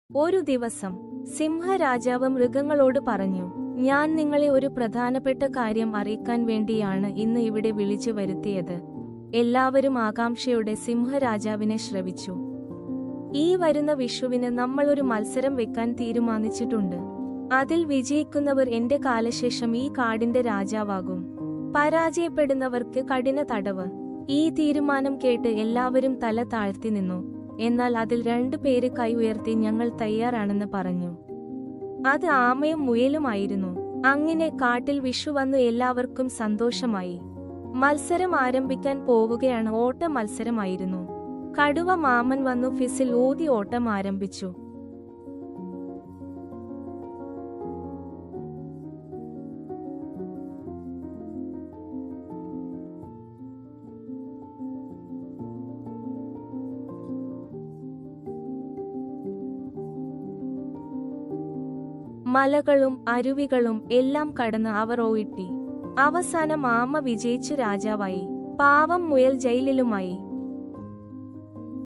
ഒരു ദിവസം സിംഹരാജാവ് മൃഗങ്ങളോട് പറഞ്ഞു, ഞാൻ നിങ്ങളെ ഒരു പ്രധാനപ്പെട്ട കാര്യം അറിയിക്കാൻ വേണ്ടിയാണ് ഇന്ന് ഇവിടെ വിളിച്ചു വരുത്തിയത്. എല്ലാവരും ആകാംക്ഷയോടെ സിംഹരാജാവിനെ ശ്രവിച്ചു. ഈ വരുന്ന വിഷുവിന് നമ്മൾ ഒരു മത്സരം വെക്കാൻ തീരുമാനിച്ചിട്ടുണ്ട്. അതിൽ വിജയിക്കുന്നവർ എന്റെ കാലശേഷം ഈ കാടിന്റെ രാജാവാകും. പരാജയപ്പെടുന്നവർക്ക് കഠിന തടവ്. ഈ തീരുമാനം കേട്ട് എല്ലാവരും തല താഴ്ത്തി നിന്നു. എന്നാൽ അതിൽ 2 പേര് കൈ ഉയർത്തി ഞങ്ങൾ തയ്യാറാണെന്ന് പറഞ്ഞു. അത് ആമയും മുയലുമായിരുന്നു. അങ്ങനെ കാട്ടിൽ വിഷു വന്നു. എല്ലാവർക്കും സന്തോഷമായി. മത്സരം ആരംഭിക്കാൻ പോവുകയാണ്. ഓട്ട മത്സരമായിരുന്നു. കടുവ മാമൻ വന്നു ഫിസിൽ ഊതി ഓട്ടം ആരംഭിച്ചു. മലകളും അരുവികളും എല്ലാം കടന്ന് അവർ ഓടി. അവസാനം ആമ വിജയിച്ചു രാജാവായി. പാവം മുയൽ ജയിലിലുമായി.